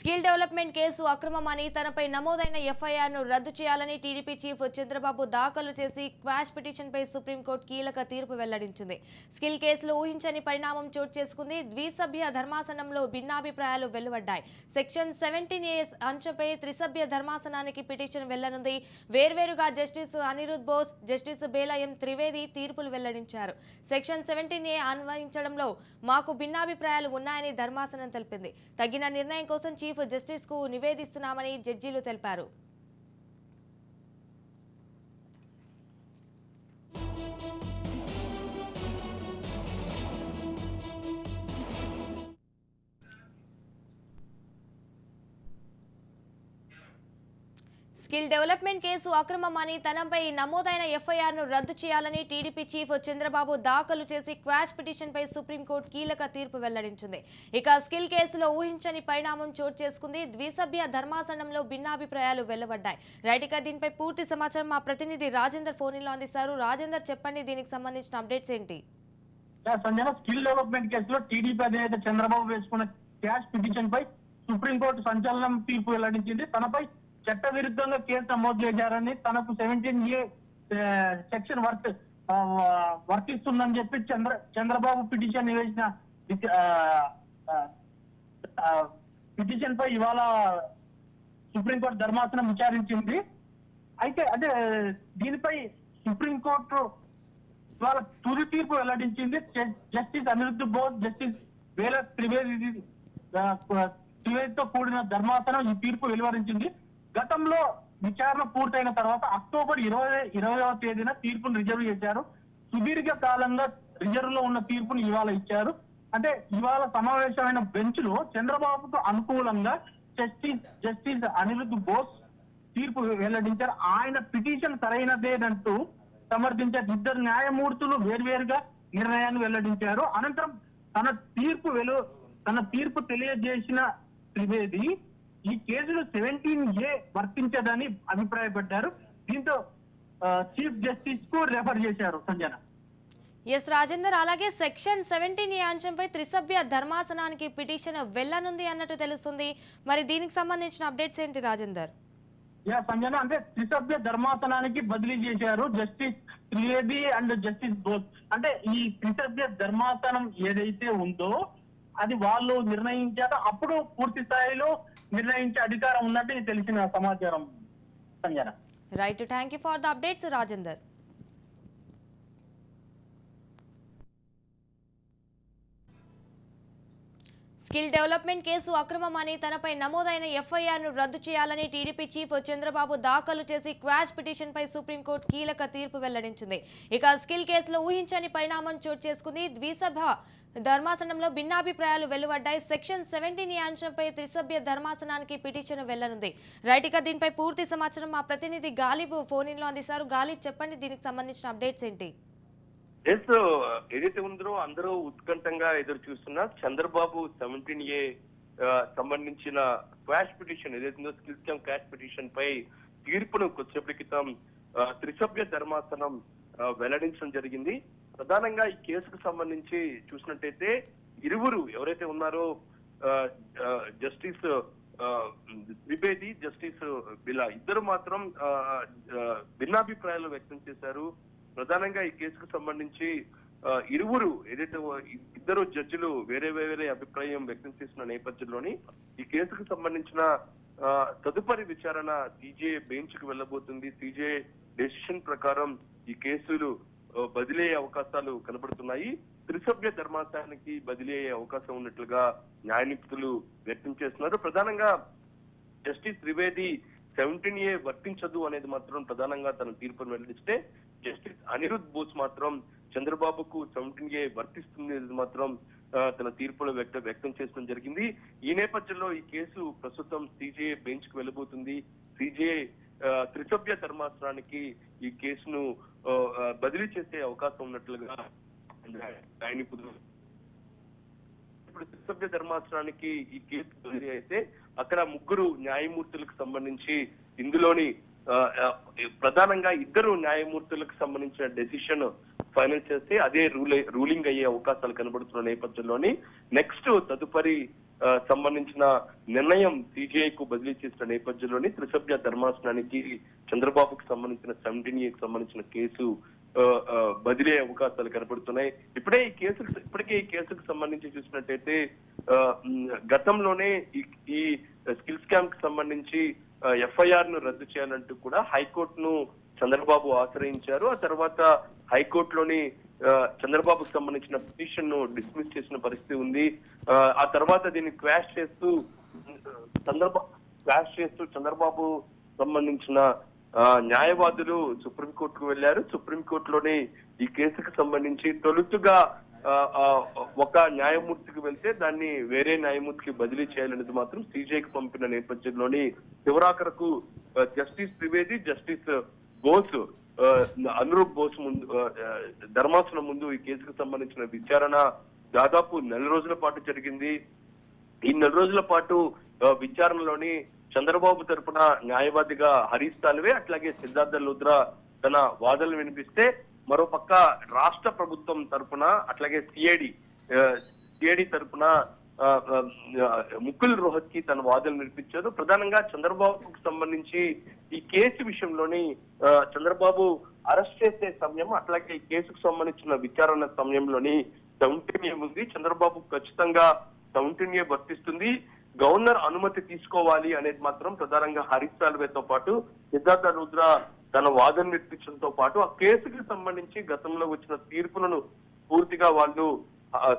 Skill development case అక్రమమని తనపై నమోదైన ఎఫ్ఐఆర్ను రద్దు చేయాలని టీడీపీ చీఫ్ చంద్రబాబు దాఖలు చేసి క్వాష్ పిటిషన్పై సుప్రీంకోర్టు కీలక తీర్పు వెల్లడించింది. స్కిల్ కేసులో ఊహించని పరిణామం చోటు చేసుకుంది. ద్విసభ్య ధర్మాసనంలో భిన్నాభిప్రాయాలు వెలువడ్డాయి. సెక్షన్ 17A అంశంపై త్రిసభ్య ధర్మాసనానికి పిటిషన్ వెళ్లనుంది. వేర్వేరుగా జస్టిస్ అనిరుద్ బోస్, జస్టిస్ బేలా ఎం త్రివేది తీర్పులు వెల్లడించారు. సెక్షన్ 17A అన్వయించడంలో మాకు భిన్నాభిప్రాయాలు ఉన్నాయని ధర్మాసనం తెలిపింది. తగిన నిర్ణయం కోసం చీఫ్ జస్టిస్ కు నివేదిస్తున్నామని జడ్జీలు తెలిపారు. స్కిల్ డెవలప్మెంట్ కేసు అక్రమమని తనపై నమోదైన ఎఫ్ఐఆర్ను రద్దు చేయాలని టీడీపీ చీఫ్ చంద్రబాబు దాఖలు చేసి క్వాష్ పిటిషన్పై సుప్రీంకోర్టు కీలక తీర్పు వెల్లడించింది. ఇక స్కిల్ కేసులో ఊహించని పరిణామం చోటు చేసుకుంది. ద్విసభ్య ధర్మాసనంలో భిన్నాభిప్రాయాలు వెలువడ్డాయి. రైట్, ఇక దీనిపై పూర్తి సమాచారం మా ప్రతినిధి రాజేందర్ ఫోన్లో అందిస్తారు. రాజేందర్, చెప్పండి, దీనికి సంబంధించిన అప్డేట్స్ ఏంటి? సంజన, స్కిల్ డెవలప్మెంట్ కేసులో టీడీపీ అధినేత చంద్రబాబు వేసుకున్న క్వాష్ పిటిషన్ పై సుప్రీంకోర్టు సంచలనం తీర్పు వెల్లడించింది. తనపై చట్ట విరుద్ధంగా కేసు నమోదు చేశారని, తనకు 17A సెక్షన్ వర్తిస్తుందని చెప్పి చంద్రబాబు పిటిషన్ వేసిన పిటిషన్ పై ఇవాళ సుప్రీంకోర్టు ధర్మాసనం విచారించింది. అయితే దీనిపై సుప్రీంకోర్టు ఇవాళ తుది తీర్పు వెల్లడించింది. జస్టిస్ అనిరుద్ బోస్, జస్టిస్ బేలా త్రివేదితో కూడిన ధర్మాసనం ఈ తీర్పు వెలువరించింది. గతంలో విచారణ పూర్తయిన తర్వాత అక్టోబర్ 20వ తేదీన తీర్పును రిజర్వ్ చేశారు. సుదీర్ఘ కాలంగా రిజర్వ్ లో ఉన్న తీర్పును ఇవాళ ఇచ్చారు. అంటే ఇవాళ సమావేశమైన బెంచ్ లో చంద్రబాబుకు అనుకూలంగా జస్టిస్ అనిరుద్ బోస్ తీర్పు వెల్లడించారు. ఆయన పిటిషన్ సరైనదేనంటూ సమర్థించారు. ఇద్దరు న్యాయమూర్తులు వేర్వేరుగా నిర్ణయాన్ని వెల్లడించారు. అనంతరం తన తీర్పు తెలియజేసిన త్రివేది ఈ కేసులో 17A వర్తించదని అభిప్రాయపడ్డారు. దీంతో చీఫ్ జస్టిస్ కు రెఫర్ చేశారు. సంజన. ఎస్ రాజేందర్, అలాగే సెక్షన్ 17A అంశంపై త్రిసభ్య ధర్మాసనానికి పిటిషన్ వెళ్లనుంది అన్నట్టు తెలుస్తుంది. మరి దీనికి సంబంధించిన అప్డేట్స్ ఏంటి రాజేందర్? సంజన, అంటే త్రిసభ్య ధర్మాసనానికి బదిలీ చేశారు justice Trivedi and justice Bose. అంటే ఈ త్రిసభ్య ధర్మాసనం ఏదైతే ఉందో అది వాళ్ళు నిర్ణయించాక అప్పుడు పూర్తి స్థాయిలో నిర్ణయించే అధికారం ఉన్నట్టు తెలిసిన సమాచారం. Sanjana. Right, thank you for the updates Rajender. Skill development case అక్రమమని తనపై నమోదైన ఎఫ్ఐఆర్ను రద్దు చేయాలని టీడీపీ చీఫ్ చంద్రబాబు దాఖలు చేసి క్వాష్ పిటిషన్పై సుప్రీంకోర్టు కీలక తీర్పు వెల్లడించింది. ఇక స్కిల్ కేసులో ఊహించని పరిణామం చోటు చేసుకుంది. ద్విసభ ధర్మాసనంలో భిన్నాభిప్రాయాలు వెలువడ్డాయి. సెక్షన్ 17A అంశంపై త్రిసభ్య ధర్మాసనానికి పిటిషన్ వెళ్లనుంది. రైట్, ఇక దీనిపై పూర్తి సమాచారం మా ప్రతినిధి గాలిబ్ ఫోన్లో అందిస్తారు. గాలిబ్, చెప్పండి, దీనికి సంబంధించిన అప్డేట్స్ ఏంటి? ఏదైతే ఉందో అందరూ ఉత్కంఠంగా ఎదురు చూస్తున్నా చంద్రబాబు 17A సంబంధించిన క్వాష్ పిటిషన్ ఏదైతే ఉందో స్కిల్ స్కామ్ క్వాష్ పిటిషన్ పై తీర్పును కొద్దిసేపటి క్రితం త్రిసభ్య ధర్మాసనం వెల్లడించడం జరిగింది. ప్రధానంగా ఈ కేసుకు సంబంధించి చూసినట్టయితే ఇరువురు ఎవరైతే ఉన్నారో జస్టిస్ త్రివేది, జస్టిస్ బిలా ఇద్దరు మాత్రం భిన్నాభిప్రాయాలు వ్యక్తం చేశారు. ప్రధానంగా ఈ కేసుకు సంబంధించి ఇరువురు ఏదైతే ఇద్దరు జడ్జిలు వేరే అభిప్రాయం వ్యక్తం చేసిన నేపథ్యంలోని ఈ కేసుకు సంబంధించిన తదుపరి విచారణ సిజేఐ బెంచ్ కు వెళ్లబోతుంది. సిజేఐ డెసిషన్ ప్రకారం ఈ కేసులు బదిలీ అయ్యే అవకాశాలు కనబడుతున్నాయి. త్రిసభ్య ధర్మాసనానికి బదిలీ అయ్యే అవకాశం ఉన్నట్లుగా న్యాయ నిపుణులు వ్యక్తం చేస్తున్నారు. ప్రధానంగా జస్టిస్ త్రివేది 17A వర్తించదు అనేది మాత్రం ప్రధానంగా తన తీర్పును వెల్లడిస్తే, జస్టిస్ అనిరుద్ బోస్ మాత్రం చంద్రబాబుకు 17A వర్తిస్తుంది మాత్రం తన తీర్పులో వ్యక్తం చేయడం జరిగింది. ఈ నేపథ్యంలో ఈ కేసు ప్రస్తుతం సిజేఐ బెంచ్ కు వెళ్ళబోతుంది. సిజేఐ త్రిసభ్య ధర్మాసనానికి ఈ కేసును బదిలీ చేసే అవకాశం ఉన్నట్లుగా న్యాయ నిపుణులు. ఇప్పుడు త్రిసభ్య ధర్మాసనానికి ఈ కేసు బదిలీ అయితే అక్కడ ముగ్గురు న్యాయమూర్తులకు సంబంధించి ఇందులోని ప్రధానంగా ఇద్దరు న్యాయమూర్తులకు సంబంధించిన డెసిషన్ ఫైనల్ చేస్తే అదే రూలింగ్ అయ్యే అవకాశాలు కనబడుతున్న నేపథ్యంలోని నెక్స్ట్ తదుపరి సంబంధించిన నిర్ణయం సిజేఐ కు బదిలీ చేసిన నేపథ్యంలోని త్రిసభ్య ధర్మాసనానికి చంద్రబాబుకు సంబంధించిన 17A కి సంబంధించిన కేసు బదిలీ అవకాశాలు కనబడుతున్నాయి. ఇప్పటికే ఈ కేసుకు సంబంధించి చూసినట్టయితే గతంలోనే ఈ స్కిల్ స్కామ్ కి సంబంధించి ఎఫ్ఐఆర్ ను రద్దు చేయాలంటూ కూడా హైకోర్టును చంద్రబాబు ఆశ్రయించారు. ఆ తర్వాత హైకోర్టులోని చంద్రబాబుకు సంబంధించిన పిటిషన్ ను డిస్మిస్ చేసిన పరిస్థితి ఉంది. ఆ తర్వాత దీన్ని క్వాష్ చేస్తూ చంద్రబాబు సంబంధించిన న్యాయవాదులు సుప్రీంకోర్టుకు వెళ్లారు. సుప్రీంకోర్టులోని ఈ కేసుకు సంబంధించి తొలుతుగా ఒక న్యాయమూర్తికి వెళ్తే దాన్ని వేరే న్యాయమూర్తికి బదిలీ చేయాలనేది మాత్రం సిజేఐకి పంపిన నేపథ్యంలోని చివరాఖరకు జస్టిస్ త్రివేది, జస్టిస్ బోస్, అనురూప్ బోస్ ముందు ధర్మాసనం ముందు ఈ కేసుకు సంబంధించిన విచారణ దాదాపు 4 రోజుల పాటు జరిగింది. ఈ 4 రోజుల పాటు విచారణలోని చంద్రబాబు తరపున న్యాయవాదిగా హరీష్ సాల్వే, అట్లాగే సిద్ధార్థ లూథ్రా తన వాదనలు వినిపిస్తే, మరోపక్క రాష్ట్ర ప్రభుత్వం తరపున అట్లాగే సిఐడి తరపున ముకుల్ రోహత్కి తన వాదనలు వినిపించారు. ప్రధానంగా చంద్రబాబుకు సంబంధించి ఈ కేసు విషయంలోని చంద్రబాబు అరెస్ట్ చేసే సమయం, అట్లాగే ఈ కేసుకు సంబంధించిన విచారణ సమయంలోని 17A ఉంది. చంద్రబాబు ఖచ్చితంగా 17A వర్తిస్తుంది, గవర్నర్ అనుమతి తీసుకోవాలి అనేది మాత్రం ప్రధానంగా హరీష్ సాల్వేతో పాటు సిద్ధార్థ లూథ్రా తన వాదన వినిపించడంతో పాటు ఆ కేసుకి సంబంధించి గతంలో వచ్చిన తీర్పులను పూర్తిగా వాళ్ళు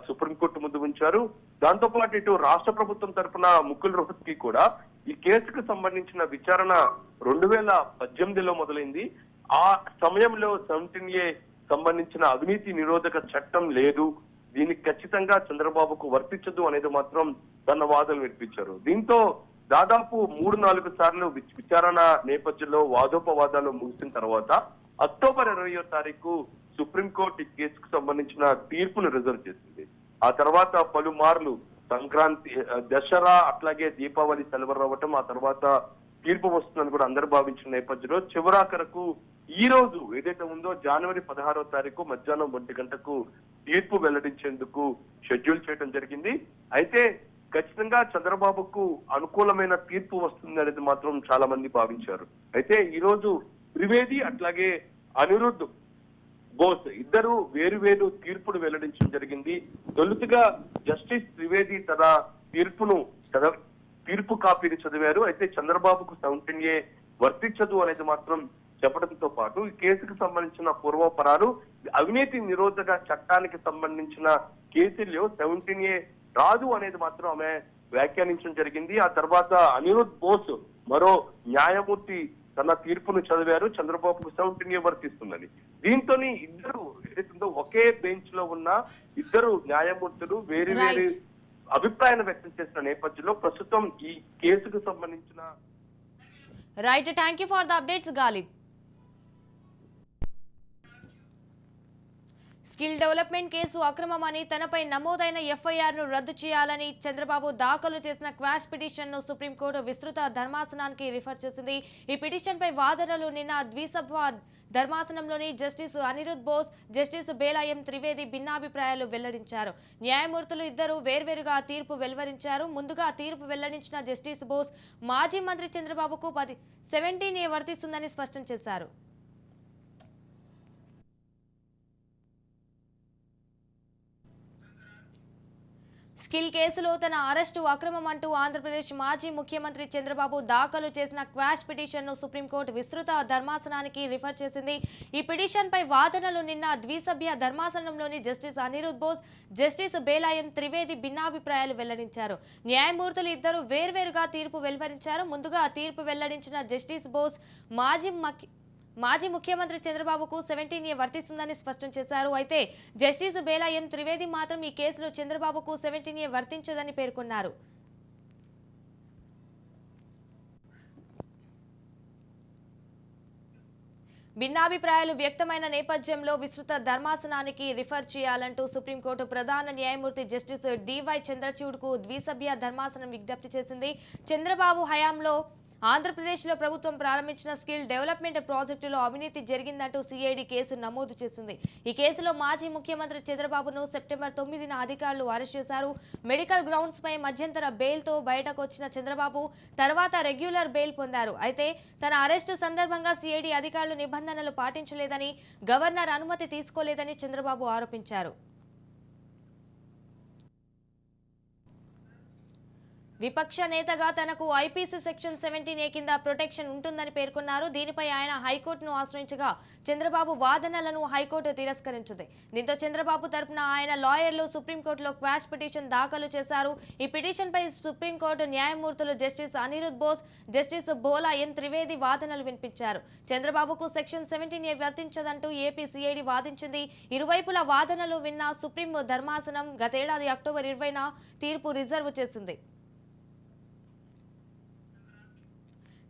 సుప్రీంకోర్టు ముందు ఉంచారు. దాంతో పాటు ఇటు రాష్ట్ర ప్రభుత్వం తరఫున ముకుల్ రోహత్కి కూడా ఈ కేసుకు సంబంధించిన విచారణ 2018లో మొదలైంది. ఆ సమయంలో 17A సంబంధించిన అవినీతి నిరోధక చట్టం లేదు, దీనికి ఖచ్చితంగా చంద్రబాబుకు వర్తించదు అనేది మాత్రం తన వాదనలు వినిపించారు. దీంతో దాదాపు 3-4 సార్లు విచారణ నేపథ్యంలో వాదోపవాదాలు ముగిసిన తర్వాత అక్టోబర్ 20వ తారీఖు సుప్రీంకోర్టు ఈ కేసుకు సంబంధించిన తీర్పును రిజర్వ్ చేసింది. ఆ తర్వాత పలుమార్లు సంక్రాంతి, దసరా అట్లాగే దీపావళి సెలవు రావటం, ఆ తర్వాత తీర్పు వస్తుందని కూడా అందరు భావించిన నేపథ్యంలో చివరాఖరకు ఈ రోజు ఏదైతే ఉందో జనవరి 16వ తారీఖు మధ్యాహ్నం 1 గంటకు తీర్పు వెల్లడించేందుకు షెడ్యూల్ చేయడం జరిగింది. అయితే ఖచ్చితంగా చంద్రబాబుకు అనుకూలమైన తీర్పు వస్తుంది అనేది మాత్రం చాలా మంది భావించారు. అయితే ఈ రోజు త్రివేది అట్లాగే అనిరుద్ధ్ బోస్ ఇద్దరు వేరు తీర్పును వెల్లడించడం జరిగింది. తొలుతుగా జస్టిస్ త్రివేది తన తీర్పు కాపీని చదివారు. అయితే చంద్రబాబుకు 17A వర్తించదు అనేది మాత్రం చెప్పడంతో పాటు ఈ కేసుకు సంబంధించిన పూర్వపరాలు, అవినీతి నిరోధక చట్టానికి సంబంధించిన కేసుల్లో 17A రాదు అనేది మాత్రం ఆమె వ్యాఖ్యానించడం జరిగింది. ఆ తర్వాత అనిరుద్ధ్ బోస్ మరో న్యాయమూర్తి తన తీర్పును చదివారు, చంద్రబాబుకు 17A వర్తిస్తుందని. దీంతో ఇద్దరు ఏదైతుందో ఒకే బెంచ్ లో ఉన్న ఇద్దరు న్యాయమూర్తులు వేరు అభిప్రాయాన్ని వ్యక్తం చేసిన నేపథ్యంలో ప్రస్తుతం ఈ కేసుకు సంబంధించిన right. Thank you for the updates Galib. Skill development case అక్రమమని తనపై నమోదైన ఎఫ్ఐఆర్ ను రద్దు చేయాలని చంద్రబాబు దాఖలు చేసిన క్వాష్ పిటిషన్ ను సుప్రీంకోర్టు విస్తృత ధర్మాసనానికి రిఫర్ చేసింది. ఈ పిటిషన్ పై వాదనలు నిన్న ద్విసభ ధర్మాసనంలోని జస్టిస్ అనిరుద్ధ్ బోస్, జస్టిస్ బేలాయం త్రివేది భిన్నాభిప్రాయాలు వెల్లడించారు. న్యాయమూర్తులు ఇద్దరు వేర్వేరుగా తీర్పు వెలువరించారు. ముందుగా తీర్పు వెల్లడించిన జస్టిస్ బోస్ మాజీ మంత్రి చంద్రబాబుకు 17A వర్తిస్తుందని స్పష్టం చేశారు. స్కిల్ కేసులో తన అరెస్టు అక్రమమంటూ ఆంధ్రప్రదేశ్ మాజీ ముఖ్యమంత్రి చంద్రబాబు దాఖలు చేసిన క్వాష్ పిటిషన్ ను సుప్రీంకోర్టు విస్తృత ధర్మాసనానికి రిఫర్ చేసింది. ఈ పిటిషన్ పై వాదనలు నిన్న ద్విసభ్య ధర్మాసనంలోని జస్టిస్ అనిరుద్ధ్ బోస్, జస్టిస్ బేలాయం త్రివేది భిన్నాభిప్రాయాలు వెల్లడించారు. న్యాయమూర్తులు ఇద్దరు వేర్వేరుగా తీర్పు వెలువరించారు. ముందుగా తీర్పు వెల్లడించిన జస్టిస్ బోస్ మాజీ ముఖ్యమంత్రి చంద్రబాబుకు 17A వర్తిస్తుందని స్పష్టం చేశారు. అయితే జస్టిస్ బేలాయం త్రివేది మాత్రం ఈ కేసులో చంద్రబాబుకు 17A వర్తించదని పేర్కొన్నారు. భిన్నాభిప్రాయాలు వ్యక్తమైన నేపథ్యంలో విస్తృత ధర్మాసనానికి రిఫర్ చేయాలంటూ సుప్రీంకోర్టు ప్రధాన న్యాయమూర్తి జస్టిస్ DY చంద్రచూడ్కు ద్విసభ్య ధర్మాసనం విజ్ఞప్తి చేసింది. చంద్రబాబు హయాంలో ఆంధ్రప్రదేశ్లో ప్రభుత్వం ప్రారంభించిన స్కిల్ డెవలప్మెంట్ ప్రాజెక్టులో అవినీతి జరిగిందంటూ సిఐడి కేసు నమోదు చేసింది. ఈ కేసులో మాజీ ముఖ్యమంత్రి చంద్రబాబును సెప్టెంబర్ 9న అధికారులు అరెస్ట్ చేశారు. మెడికల్ గ్రౌండ్స్ పై మధ్యంతర బెయిల్తో బయటకు వచ్చిన చంద్రబాబు తర్వాత రెగ్యులర్ బెయిల్ పొందారు. అయితే తన అరెస్టు సందర్భంగా సిఐడి అధికారులు నిబంధనలు పాటించలేదని, గవర్నర్ అనుమతి తీసుకోలేదని చంద్రబాబు ఆరోపించారు. విపక్ష నేతగా తనకు ఐపీసీ సెక్షన్ 17A కింద ప్రొటెక్షన్ ఉంటుందని పేర్కొన్నారు. దీనిపై ఆయన హైకోర్టును ఆశ్రయించగా చంద్రబాబు వాదనలను హైకోర్టు తిరస్కరించింది. దీంతో చంద్రబాబు తరపున ఆయన లాయర్లు సుప్రీంకోర్టులో క్వాష్ పిటిషన్ దాఖలు చేశారు. ఈ పిటిషన్పై సుప్రీంకోర్టు న్యాయమూర్తులు జస్టిస్ అనిరుద్ బోస్, జస్టిస్ బోలా ఎం త్రివేది వాదనలు వినిపించారు. చంద్రబాబుకు సెక్షన్ 17A వర్తించదంటూ ఏపీ సిఐడి వాదించింది. ఇరువైపుల వాదనలు విన్న సుప్రీం ధర్మాసనం గతేడాది అక్టోబర్ 20న తీర్పు రిజర్వ్ చేసింది.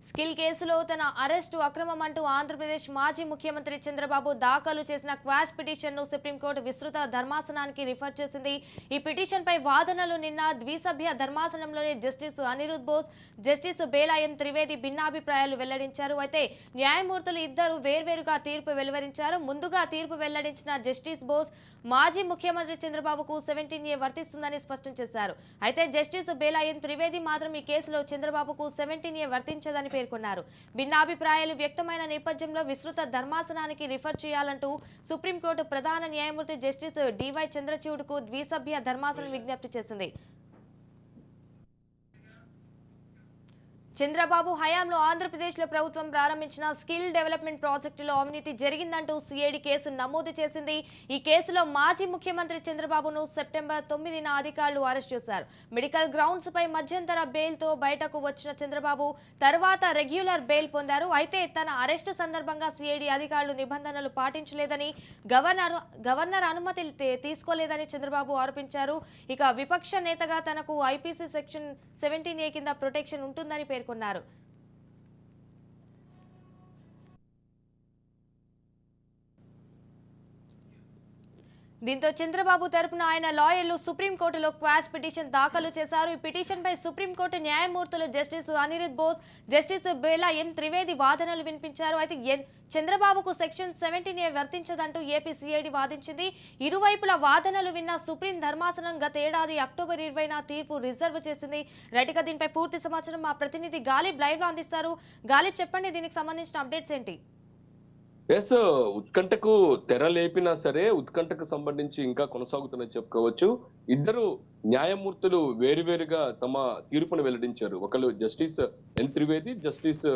స్కిల్ కేసులో తన అరెస్టు అక్రమమంటూ ఆంధ్రప్రదేశ్ మాజీ ముఖ్యమంత్రి చంద్రబాబు దాఖలు చేసిన క్వాష్ పిటిషన్ను సుప్రీంకోర్టు విస్తృత ధర్మాసనానికి రిఫర్ చేసింది. ఈ పిటిషన్పై వాదనలు నిన్న ద్విసభ్య ధర్మాసనంలోని జస్టిస్ అనిరుద్ బోస్, జస్టిస్ బేలా ఎం త్రివేది భిన్నాభిప్రాయాలు వెల్లడించారు. అయితే న్యాయమూర్తులు ఇద్దరు వేర్వేరుగా తీర్పు వెలువరించారు. ముందుగా తీర్పు వెల్లడించిన జస్టిస్ బోస్ మాజీ ముఖ్యమంత్రి చంద్రబాబుకు 17A వర్తిస్తుందని స్పష్టం చేశారు. అయితే జస్టిస్ బేలా ఎం త్రివేది మాత్రం ఈ కేసులో చంద్రబాబుకు 17A వర్తించదని పేర్కొన్నారు. భిన్నాభిప్రాయాలు వ్యక్తమైన నేపథ్యంలో విస్తృత ధర్మాసనానికి రిఫర్ చేయాలంటూ సుప్రీంకోర్టు ప్రధాన న్యాయమూర్తి జస్టిస్ డివై చంద్రచూడ్కు ద్విసభ్య ధర్మాసనం విజ్ఞప్తి చేసింది. చంద్రబాబు హయాంలో ఆంధ్రప్రదేశ్లో ప్రభుత్వం ప్రారంభించిన స్కిల్ డెవలప్మెంట్ ప్రాజెక్టులో అవినీతి జరిగిందంటూ సిఐడి కేసు నమోదు చేసింది. ఈ కేసులో మాజీ ముఖ్యమంత్రి చంద్రబాబును సెప్టెంబర్ 9న అధికారులు అరెస్ట్ చేశారు. మెడికల్ గ్రౌండ్స్ పై మధ్యంతర బెయిల్తో బయటకు వచ్చిన చంద్రబాబు తర్వాత రెగ్యులర్ బెయిల్ పొందారు. అయితే తన అరెస్టు సందర్భంగా సిఐడి అధికారులు నిబంధనలు పాటించలేదని, గవర్నర్ అనుమతి తీసుకోలేదని చంద్రబాబు ఆరోపించారు. ఇక విపక్ష నేతగా తనకు ఐపీసీ సెక్షన్ 17A కింద ప్రొటెక్షన్ ఉంటుందని పేర్కొన్నారు. దీంతో చంద్రబాబు తరపున ఆయన లాయర్లు సుప్రీంకోర్టులో క్వాష్ పిటిషన్ దాఖలు చేశారు. ఈ పిటిషన్పై సుప్రీంకోర్టు న్యాయమూర్తులు జస్టిస్ అనిరుద్ బోస్, జస్టిస్ బేలా ఎం త్రివేది వాదనలు వినిపించారు. అయితే చంద్రబాబుకు సెక్షన్ 17A వర్తించదంటూ ఏపీ సిఐడి వాదించింది. ఇరువైపుల వాదనలు విన్న సుప్రీం ధర్మాసనం గతేడాది అక్టోబర్ 20న తీర్పు రిజర్వ్ చేసింది. రైట్గా దీనిపై పూర్తి సమాచారం మా ప్రతినిధి గాలిబ్ లైవ్ లో అందిస్తారు. గాలిబ్, చెప్పండి, దీనికి సంబంధించిన అప్డేట్స్ ఏంటి? ఎస్, ఉత్కంఠకు తెర లేపినా సరే ఉత్కంఠకు సంబంధించి ఇంకా కొనసాగుతుందని చెప్పుకోవచ్చు. ఇద్దరు న్యాయమూర్తులు వేరువేరుగా తమ తీర్పును వెల్లడించారు. ఒకరు justice N Trivedi, justice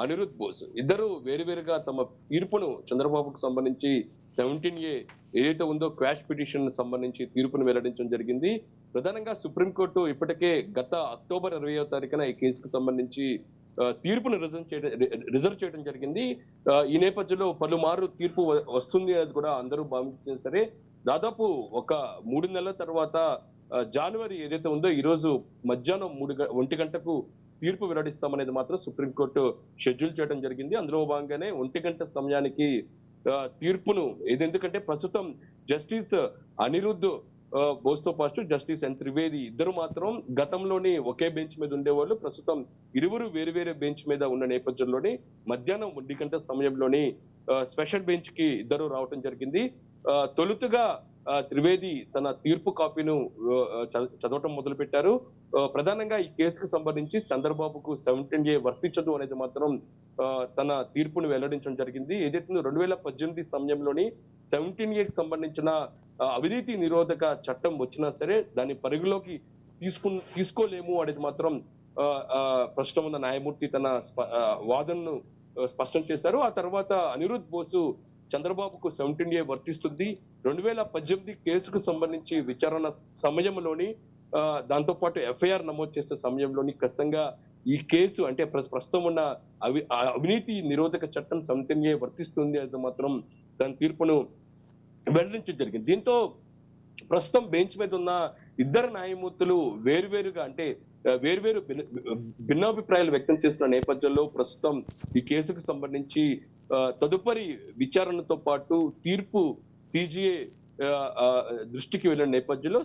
Aniruddha Bose. ఇద్దరు వేరువేరుగా తమ తీర్పును చంద్రబాబుకు సంబంధించి 17A ఏదైతే ఉందో క్వాష్ పిటిషన్ సంబంధించి తీర్పును వెల్లడించడం జరిగింది. ప్రధానంగా సుప్రీంకోర్టు ఇప్పటికే గత అక్టోబర్ 20వ తారీఖున ఈ కేసుకు సంబంధించి తీర్పును రిజర్వ్ చేయడం జరిగింది. ఈ నేపథ్యంలో పలుమారు తీర్పు వస్తుంది అనేది కూడా అందరూ భావించినా సరే దాదాపు ఒక 3 నెలల తర్వాత జనవరి ఏదైతే ఉందో ఈ రోజు మధ్యాహ్నం 1 గంటకు తీర్పు వెల్లడిస్తామనేది మాత్రం సుప్రీంకోర్టు షెడ్యూల్ చేయడం జరిగింది. అందులో భాగంగానే 1 గంట సమయానికి తీర్పును ఎందుకంటే ప్రస్తుతం జస్టిస్ అనిరుద్ బోస్ తో పాటు జస్టిస్ ఎన్ త్రివేది ఇద్దరు మాత్రం గతంలోని ఒకే బెంచ్ మీద ఉండేవాళ్ళు. ప్రస్తుతం ఇరువురు వేరు బెంచ్ మీద ఉన్న నేపథ్యంలోని మధ్యాహ్నం 1 గంట సమయంలోని స్పెషల్ బెంచ్ కి ఇద్దరు రావటం జరిగింది. తొలుతగా త్రివేది తన తీర్పు కాపీను చదవటం మొదలు పెట్టారు. ప్రధానంగా ఈ కేసుకు సంబంధించి చంద్రబాబుకు 17A వర్తించదు అనేది మాత్రం తన తీర్పును వెల్లడించడం జరిగింది. ఏదైతే 2018 సమయంలోని 17Aకి సంబంధించిన అవినీతి నిరోధక చట్టం వచ్చినా సరే దాన్ని పరిగణలోకి తీసుకోలేము అనేది మాత్రం ప్రస్తుతం ఉన్న న్యాయమూర్తి తన వాదనను స్పష్టం చేశారు. ఆ తర్వాత అనిరుద్ బోసు చంద్రబాబుకు 17A వర్తిస్తుంది. 2018 కేసుకు సంబంధించి విచారణ సమయంలోని దాంతో పాటు ఎఫ్ఐఆర్ నమోదు చేసే సమయంలోని ఖచ్చితంగా ఈ కేసు అంటే ప్రస్తుతం ఉన్న అవినీతి నిరోధక చట్టం 17A వర్తిస్తుంది అనేది మాత్రం తన తీర్పును వెల్లడించడం జరిగింది. దీంతో ప్రస్తుతం బెంచ్ మీద ఉన్న ఇద్దరు న్యాయమూర్తులు వేరువేరుగా అంటే వేరువేరు భిన్నాభిప్రాయాలు వ్యక్తం చేసిన నేపథ్యంలో ప్రస్తుతం ఈ కేసుకు సంబంధించి తదుపరి విచారణతో పాటు తీర్పు సిజిఏ దృష్టికి వెళ్ళిన నేపథ్యంలో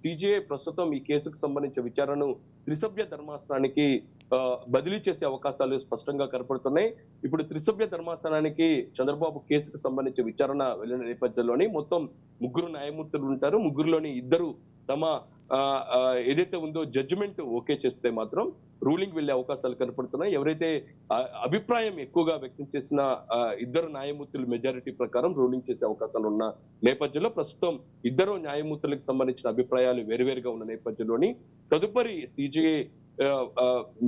సిజిఏ ప్రస్తుతం ఈ కేసుకు సంబంధించిన విచారణను త్రిసభ్య ధర్మాసనానికి బదిలీ చేసే అవకాశాలు స్పష్టంగా కనపడుతున్నాయి. ఇప్పుడు త్రిసభ్య ధర్మాసనానికి చంద్రబాబు కేసుకు సంబంధించి విచారణ వెళ్ళిన నేపథ్యంలోని మొత్తం 3 న్యాయమూర్తులు ఉంటారు. 3లోని 2 తమ ఏదైతే ఉందో జడ్జిమెంట్ ఓకే చేస్తే మాత్రం రూలింగ్ వెళ్లే అవకాశాలు కనపడుతున్నాయి. ఎవరైతే అభిప్రాయం ఎక్కువగా వ్యక్తం చేసిన 2 న్యాయమూర్తులు మెజారిటీ ప్రకారం రూలింగ్ చేసే అవకాశాలు ఉన్న నేపథ్యంలో ప్రస్తుతం 2 న్యాయమూర్తులకు సంబంధించిన అభిప్రాయాలు వేరువేరుగా ఉన్న నేపథ్యంలోని తదుపరి సిజేఐ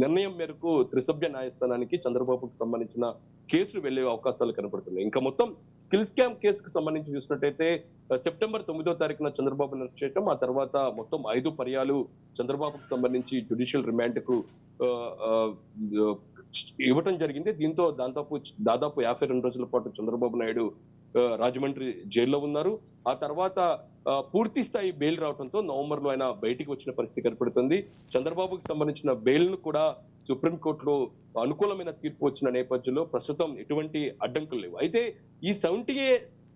నిర్ణయం మేరకు త్రిసభ్య న్యాయస్థానానికి చంద్రబాబుకు సంబంధించిన కేసులు వెళ్లే అవకాశాలు కనపడుతున్నాయి. ఇంకా మొత్తం స్కిల్ స్కామ్ కేసుకు సంబంధించి చూసినట్టయితే సెప్టెంబర్ 9వ తారీఖున చంద్రబాబు అరెస్ట్ చేయడం, ఆ తర్వాత మొత్తం 5 పర్యాలు చంద్రబాబుకు సంబంధించి జ్యుడిషియల్ రిమాండ్ కు ఇవ్వటం జరిగింది. దీంతో దాదాపు 52 రోజుల పాటు చంద్రబాబు నాయుడు రాజమండ్రి జైల్లో ఉన్నారు. ఆ తర్వాత పూర్తి స్థాయి బెయిల్ రావడంతో నవంబర్ లో ఆయన బయటికి వచ్చిన పరిస్థితి కనపడుతుంది. చంద్రబాబుకి సంబంధించిన బెయిల్ ను కూడా సుప్రీంకోర్టులో అనుకూలమైన తీర్పు వచ్చిన నేపథ్యంలో ప్రస్తుతం ఎటువంటి అడ్డంకులు లేవు. అయితే ఈ 70A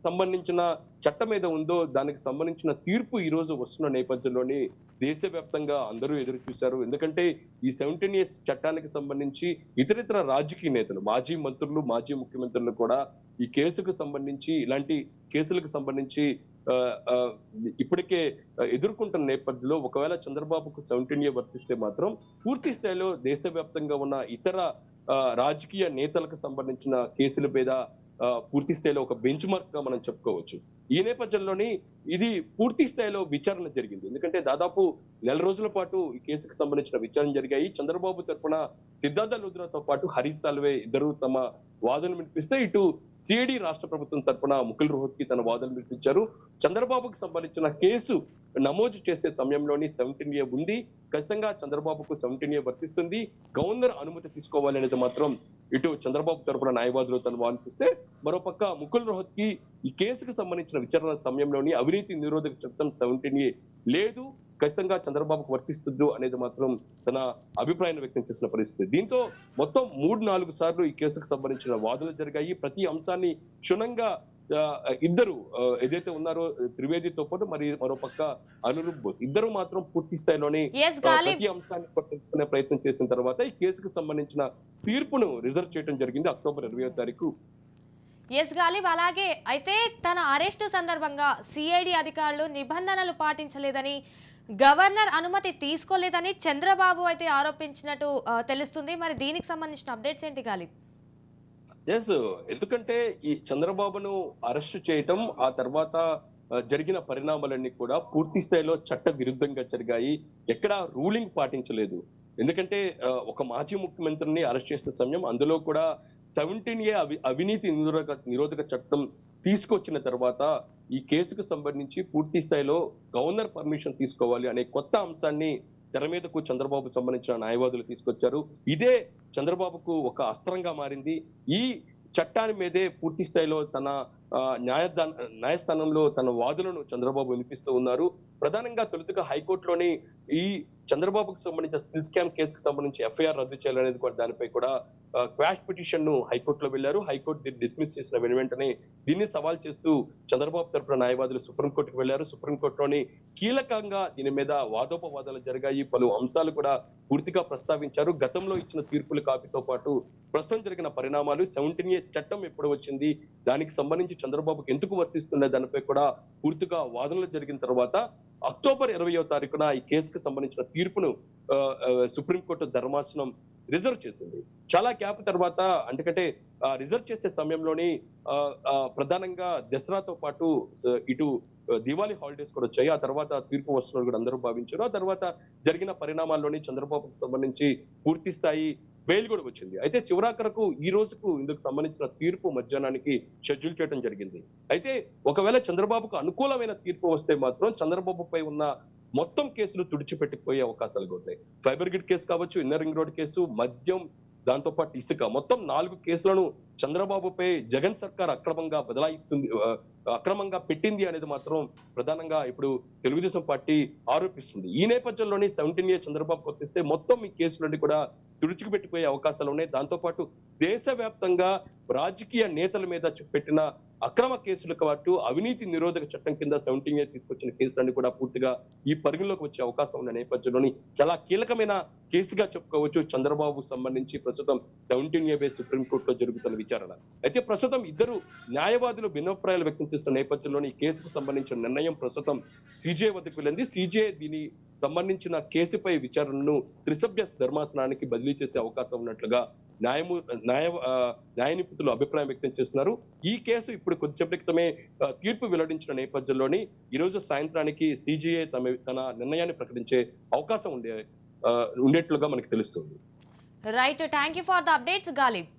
సంబంధించిన చట్టం మీద ఉందో దానికి సంబంధించిన తీర్పు ఈ రోజు వస్తున్న నేపథ్యంలోని దేశవ్యాప్తంగా అందరూ ఎదురు చూశారు. ఎందుకంటే ఈ 70A చట్టానికి సంబంధించి ఇతరితర రాజకీయ నేతలు, మాజీ మంత్రులు, మాజీ ముఖ్యమంత్రులు కూడా ఈ కేసుకు సంబంధించి, ఇలాంటి కేసులకు సంబంధించి ఇప్పటికే ఎదుర్కొంటున్న నేపథ్యంలో ఒకవేళ చంద్రబాబుకు 70A వర్తిస్తే మాత్రం పూర్తి స్థాయిలో దేశవ్యాప్తంగా ఉన్న ఇతర రాజకీయ నేతలకు సంబంధించిన కేసుల మీద పూర్తి స్థాయిలో ఒక బెంచ్ మార్క్ గా మనం చెప్పుకోవచ్చు. ఈ నేపథ్యంలోని ఇది పూర్తి స్థాయిలో విచారణ జరిగింది. ఎందుకంటే దాదాపు 1 రోజుల పాటు ఈ కేసుకు సంబంధించిన విచారణ జరిగాయి. చంద్రబాబు తరఫున సిద్ధార్థ లూథ్రాతో పాటు హరీష్ సాల్వే ఇద్దరు తమ వాదనలు వినిపిస్తే, ఇటు సిఐడి రాష్ట్ర ప్రభుత్వం తరఫున ముకుల్ రోహత్గి తన వాదనలు వినిపించారు. చంద్రబాబుకు సంబంధించిన కేసు నమోదు చేసే సమయంలోని 70A ఉంది, ఖచ్చితంగా చంద్రబాబుకు 70A వర్తిస్తుంది, గవర్నర్ అనుమతి తీసుకోవాలి అనేది మాత్రం ఇటు చంద్రబాబు తరపున న్యాయవాదులు తను వాదిస్తే, మరోపక్క ముకుల్ రోహత్గి ఈ కేసుకు సంబంధించిన విచారణ సమయంలోని అవినీతి నిరోధక చట్టం 70A లేదు, ఖచ్చితంగా చంద్రబాబుకు వర్తిస్తుంది అనేది మాత్రం తన అభిప్రాయాన్ని వ్యక్తం చేసిన పరిస్థితి. దీంతో మొత్తం 3-4 సార్లు ఈ కేసుకు సంబంధించిన వాదనలు జరిగాయి. ప్రతి అంశాన్ని క్షుణ్ణంగా ఇద్దరు ఏదైతే ఉన్నారో త్రివేదితో పాటు మరోపక్క అనురూప్ బోస్ ఇద్దరు మాత్రం పూర్తి స్థాయిలోని ప్రతి అంశాన్ని పట్టించుకునే ప్రయత్నం చేసిన తర్వాత ఈ కేసుకు సంబంధించిన తీర్పును రిజర్వ్ చేయడం జరిగింది అక్టోబర్ 20వ తారీఖు. ఎస్ గాలిబ్, అలాగే అయితే తన అరెస్టు సందర్భంగా సిఐడి అధికారులు నిబంధనలు పాటించలేదని, గవర్నర్ అనుమతి తీసుకోలేదని చంద్రబాబు అయితే ఆరోపించినట్టు తెలుస్తుంది. మరి దీనికి సంబంధించిన అప్డేట్స్ ఏంటి గాలిబ్? ఎస్, ఎందుకంటే ఈ చంద్రబాబును అరెస్ట్ చేయటం, ఆ తర్వాత జరిగిన పరిణామాలన్నీ కూడా పూర్తి స్థాయిలో చట్ట విరుద్ధంగా జరిగాయి. ఎక్కడా రూలింగ్ పాటించలేదు. ఎందుకంటే ఒక మాజీ ముఖ్యమంత్రిని అరెస్ట్ చేసే సమయం, అందులో కూడా 17A అవినీతి నిరోధక చట్టం తీసుకొచ్చిన తర్వాత ఈ కేసుకు సంబంధించి పూర్తి స్థాయిలో గవర్నర్ పర్మిషన్ తీసుకోవాలి అనే కొత్త అంశాన్ని తెర మీదకు చంద్రబాబు సంబంధించిన న్యాయవాదులు తీసుకొచ్చారు. ఇదే చంద్రబాబుకు ఒక అస్త్రంగా మారింది. ఈ చట్టాన్ని మీదే పూర్తి స్థాయిలో తన న్యాయస్థానంలో తన వాదులను చంద్రబాబు వినిపిస్తూ ఉన్నారు. ప్రధానంగా తొలుతగా హైకోర్టులోని ఈ చంద్రబాబుకు సంబంధించిన స్కిల్ స్కామ్ కేసుకు సంబంధించి ఎఫ్ఐఆర్ రద్దు చేయాలనేది కూడా, దానిపై కూడా క్వాష్ పిటిషన్ ను హైకోర్టులో వెళ్లారు. హైకోర్టు డిస్మిస్ చేసిన వెంటనే దీన్ని సవాల్ చేస్తూ చంద్రబాబు తరపున న్యాయవాదులు సుప్రీంకోర్టుకు వెళ్లారు. సుప్రీంకోర్టులోని కీలకంగా దీని మీద వాదోపవాదాలు జరిగాయి. పలు అంశాలు కూడా పూర్తిగా ప్రస్తావించారు. గతంలో ఇచ్చిన తీర్పుల కాపీతో పాటు ప్రస్తుతం జరిగిన పరిణామాలు, 17A చట్టం ఎప్పుడు వచ్చింది, దానికి సంబంధించి చంద్రబాబుకు ఎందుకు వర్తిస్తుండే దానిపై కూడా పూర్తిగా వాదనలు జరిగిన తర్వాత అక్టోబర్ 20వ తారీఖున ఈ కేసుకు సంబంధించిన తీర్పును సుప్రీంకోర్టు ధర్మాసనం రిజర్వ్ చేసింది. చాలా గ్యాప్ తర్వాత, ఎందుకంటే రిజర్వ్ చేసే సమయంలోని ప్రధానంగా దసరాతో పాటు ఇటు దివాళీ హాలిడేస్ కూడా వచ్చాయి. ఆ తర్వాత తీర్పు వస్తున్నట్టు కూడా అందరూ భావించారు. ఆ తర్వాత జరిగిన పరిణామాల్లోని చంద్రబాబుకు సంబంధించి పూర్తి స్థాయి బెయిల్ కూడా వచ్చింది. అయితే చివరాఖరకు ఈ రోజుకు ఇందుకు సంబంధించిన తీర్పు మధ్యాహ్నానికి షెడ్యూల్ చేయడం జరిగింది. అయితే ఒకవేళ చంద్రబాబుకు అనుకూలమైన తీర్పు వస్తే మాత్రం చంద్రబాబుపై ఉన్న మొత్తం కేసులు తుడిచిపెట్టుకుపోయే అవకాశాలు ఉంటాయి. ఫైబర్ గ్రిడ్ కేసు కావచ్చు, ఇన్నర్ రింగ్ రోడ్ కేసు, మద్యం, దాంతో పాటు ఇసుక, మొత్తం 4 కేసులను చంద్రబాబుపై జగన్ సర్కార్ అక్రమంగా పెట్టింది అనేది మాత్రం ప్రధానంగా ఇప్పుడు తెలుగుదేశం పార్టీ ఆరోపిస్తుంది. ఈ నేపథ్యంలోనే 17A చంద్రబాబు వర్తిస్తే మొత్తం ఈ కేసులన్నీ కూడా తుడిచిపెట్టిపోయే అవకాశాలు ఉన్నాయి. దాంతో పాటు దేశవ్యాప్తంగా రాజకీయ నేతల మీద పెట్టిన అక్రమ కేసులు కావచ్చు, అవినీతి నిరోధక చట్టం కింద 17A తీసుకొచ్చిన కేసులన్నీ కూడా పూర్తిగా ఈ పరిగణలోకి వచ్చే అవకాశం ఉన్న నేపథ్యంలోని చాలా కీలకమైన కేసుగా చెప్పుకోవచ్చు. చంద్రబాబు సంబంధించి ప్రస్తుతం 17A సుప్రీంకోర్టులో జరుగుతున్న విచారణ. అయితే ప్రస్తుతం ఇద్దరు న్యాయవాదులు భిన్నాభిప్రాయాలు వ్యక్తం చేస్తున్న నేపథ్యంలోని ఈ కేసుకు సంబంధించిన నిర్ణయం ప్రస్తుతం సిజే వద్దకు వెళ్ళింది. సిజే దీని సంబంధించిన కేసుపై విచారణను త్రిసభ్య ధర్మాసనానికి బదిలీ చేసే అవకాశం ఉన్నట్లుగా న్యాయ నిపుణులు అభిప్రాయం వ్యక్తం చేస్తున్నారు. ఈ కేసు ఇప్పుడు కొద్దిసేపటి క్రితమే తీర్పు వెల్లడించిన నేపథ్యంలోని ఈ రోజు సాయంత్రానికి సిజిఏ తన నిర్ణయాన్ని ప్రకటించే అవకాశం ఉండేట్లుగా మనకి తెలుస్తుంది. Right, thank you for the updates Ghalib.